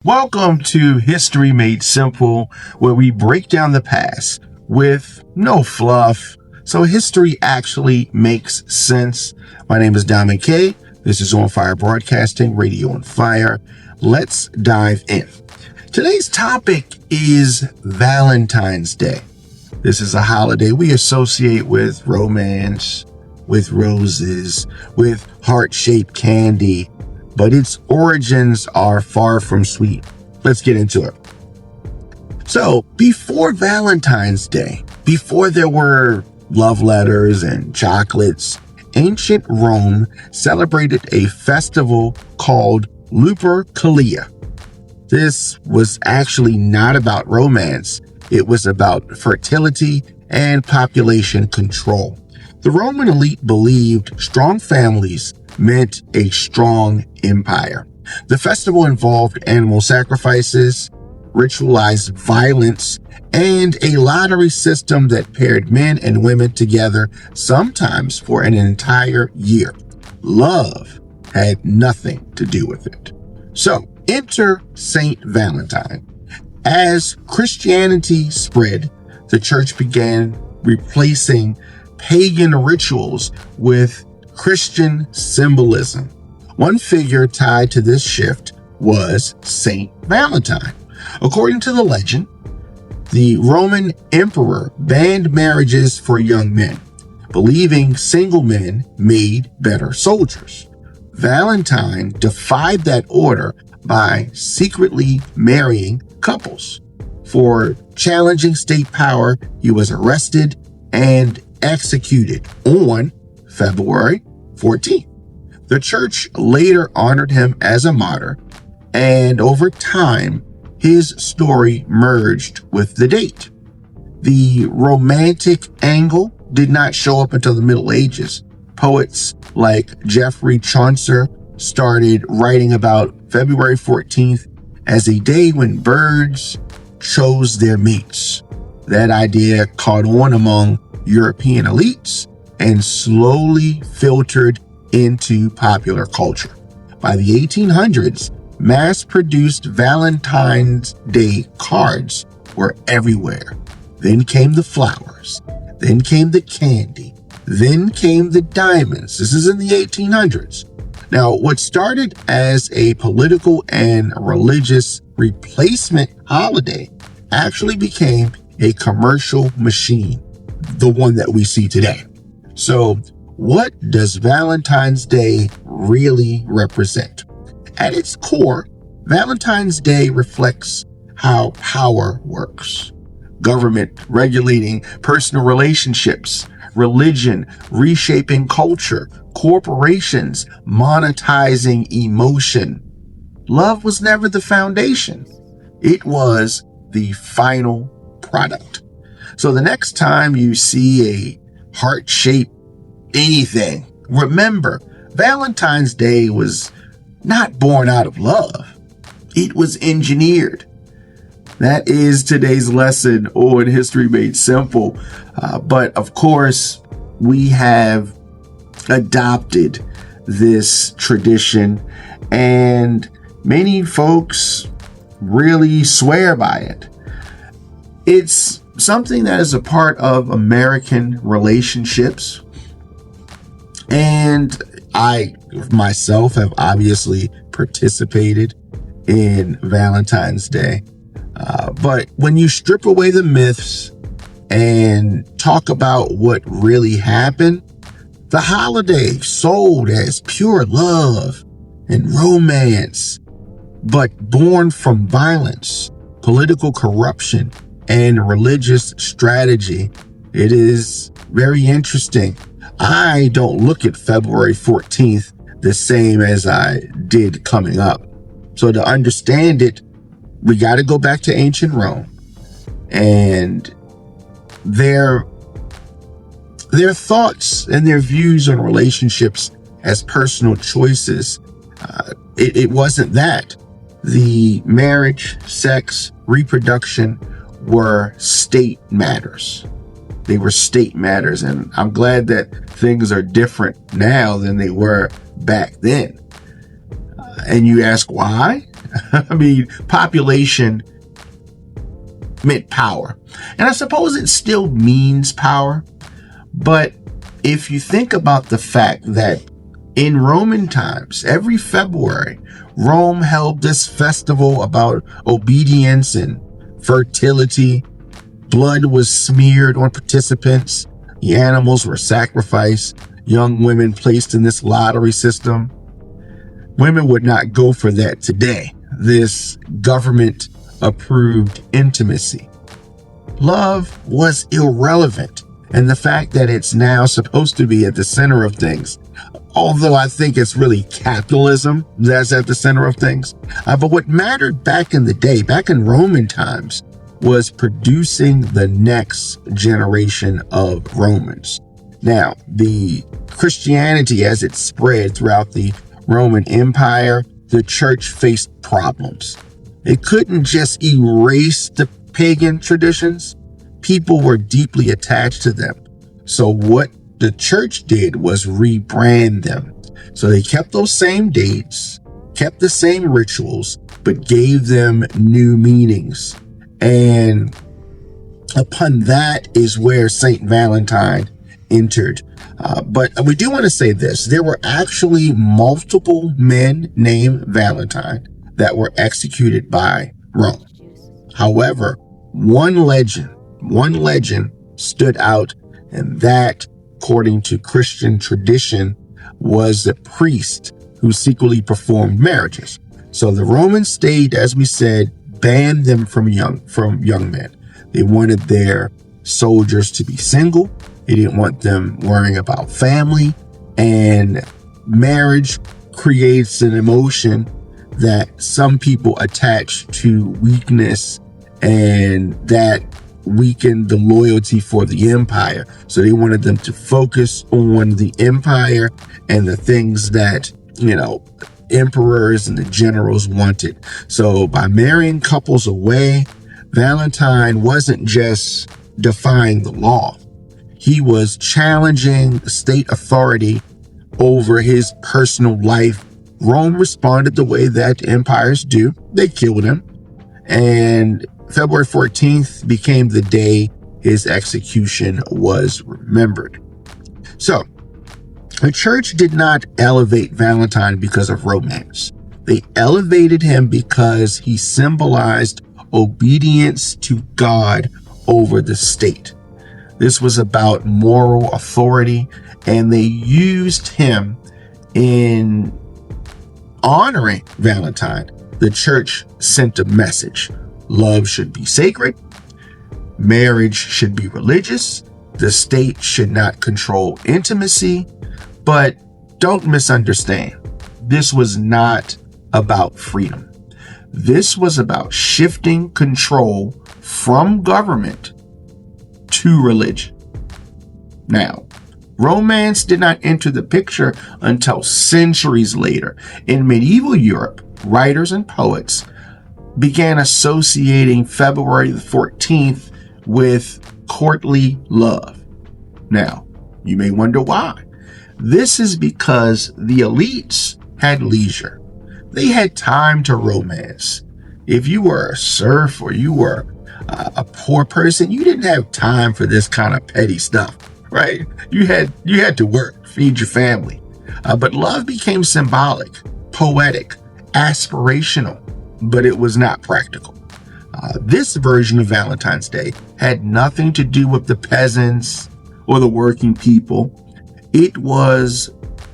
Welcome to History Made Simple, where we break down the past with no fluff, so history actually makes sense. My name is Diamond K. This is OnFire Broadcasting, Radio on Fire. Let's dive in. Today's topic is Valentine's Day. This is a holiday we associate with romance, with roses, with heart-shaped candy, but its origins are far from sweet. Let's get into it. So, before Valentine's Day, before there were love letters and chocolates, ancient Rome celebrated a festival called Lupercalia. This was actually not about romance. It was about fertility and population control. The Roman elite believed strong families meant a strong empire. The festival involved animal sacrifices, ritualized violence, and a lottery system that paired men and women together, sometimes for an entire year. Love had nothing to do with it. So, enter Saint Valentine. As Christianity spread, the church began replacing pagan rituals with Christian symbolism. One figure tied to this shift was Saint Valentine. According to the legend, the Roman emperor banned marriages for young men, believing single men made better soldiers. Valentine defied that order by secretly marrying couples. For challenging state power, he was arrested and executed on February 14th. The church later honored him as a martyr, and over time, his story merged with the date. The romantic angle did not show up until the Middle Ages. Poets like Geoffrey Chaucer started writing about February 14th as a day when birds chose their mates. That idea caught on among European elites and slowly filtered into popular culture. By the 1800s, mass-produced Valentine's Day cards were everywhere. Then came the flowers. Then came the candy. Then came the diamonds. This is in the 1800s. Now, what started as a political and religious replacement holiday actually became a commercial machine, the one that we see today. So, what does Valentine's Day really represent? At its core, Valentine's Day reflects how power works. Government regulating personal relationships, religion reshaping culture, corporations monetizing emotion. Love was never the foundation. It was the final product. So the next time you see a heart-shaped anything, remember, Valentine's Day was not born out of love. It was engineered. That is today's lesson on History Made Simple. But of course, we have adopted this tradition, and many folks really swear by it. It's something that is a part of American relationships, and I myself have obviously participated in Valentine's Day. But when you strip away the myths and talk about what really happened, the holiday sold as pure love and romance, but born from violence, political corruption, and religious strategy. It is very interesting. I don't look at February 14th the same as I did coming up. So to understand it, we got to go back to ancient Rome and their thoughts and their views on relationships as personal choices. It wasn't that. The marriage, sex, reproduction were state matters. They were state matters, and I'm glad that things are different now than they were back then. And you ask why? I mean, population meant power. And I suppose it still means power. But if you think about the fact that in Roman times, every February, Rome held this festival about obedience and fertility. Blood was smeared on participants. The animals were sacrificed. Young women placed in this lottery system. Women would not go for that today. This government-approved intimacy. Love was irrelevant. And the fact that it's now supposed to be at the center of things, although I think it's really capitalism that's at the center of things. But what mattered back in the day, back in Roman times, was producing the next generation of Romans. Now, the Christianity, as it spread throughout the Roman Empire, the church faced problems. It couldn't just erase the pagan traditions. People were deeply attached to them. So what the church did was rebrand them. So they kept those same dates, kept the same rituals, but gave them new meanings. And upon that is where Saint Valentine entered. But we do want to say this. There were actually multiple men named Valentine that were executed by Rome. However, one legend stood out, and that, according to Christian tradition, was the priest who secretly performed marriages. So the Roman state, as we said, banned them from young men. They wanted their soldiers to be single. They didn't want them worrying about family. And marriage creates an emotion that some people attach to weakness, and that weakened the loyalty for the empire. So they wanted them to focus on the empire and the things that, emperors and the generals wanted. So by marrying couples away, Valentine wasn't just defying the law. He was challenging state authority over his personal life. Rome responded the way that empires do. They killed him. And February 14th became the day his execution was remembered. So, the church did not elevate Valentine because of romance. They elevated him because he symbolized obedience to God over the state. This was about moral authority, and they used him in honoring Valentine. The church sent a message. Love should be sacred. Marriage should be religious. The state should not control intimacy. But don't misunderstand. This was not about freedom. This was about shifting control from government to religion. Now, romance did not enter the picture until centuries later. In medieval Europe, writers and poets began associating February the 14th with courtly love. Now, you may wonder why. This is because the elites had leisure. They had time to romance. If you were a serf or you were a poor person, you didn't have time for this kind of petty stuff, right? You had to work, feed your family. But love became symbolic, poetic, aspirational, but it was not practical. This version of Valentine's Day had nothing to do with the peasants or the working people. It was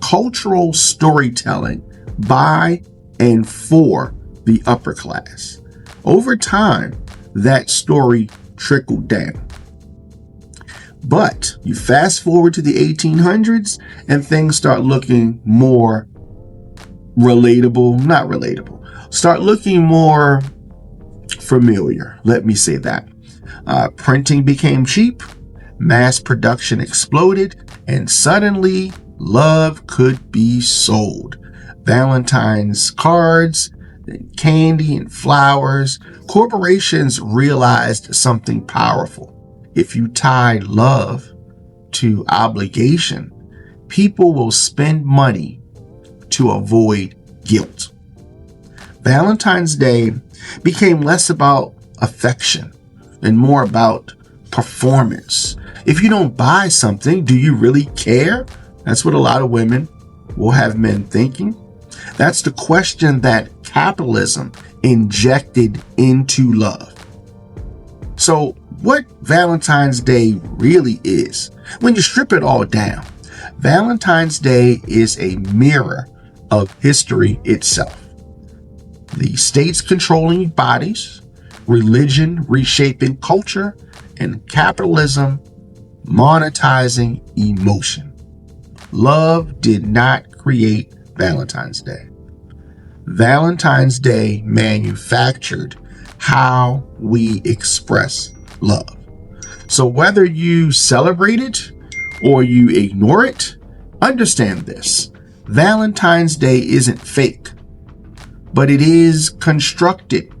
cultural storytelling by and for the upper class. Over time, that story trickled down. But you fast forward to the 1800s and things start looking more start looking more familiar. Let me say that. Printing became cheap, mass production exploded, and suddenly love could be sold. Valentine's cards, candy, and flowers. Corporations realized something powerful. If you tie love to obligation, people will spend money to avoid guilt. Valentine's Day became less about affection and more about performance. If you don't buy something, do you really care? That's what a lot of women will have men thinking. That's the question that capitalism injected into love. So what Valentine's Day really is, when you strip it all down, Valentine's Day is a mirror of history itself. The states controlling bodies, religion reshaping culture, and capitalism monetizing emotion. Love did not create Valentine's Day. Valentine's Day manufactured how we express love. So whether you celebrate it or you ignore it, understand this. Valentine's Day isn't fake, but it is constructed.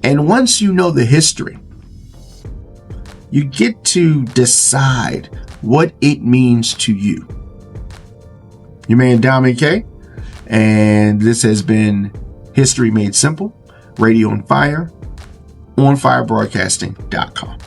And once you know the history, you get to decide what it means to you. Your man Dami K, and this has been History Made Simple, Radio on Fire, onfirebroadcasting.com.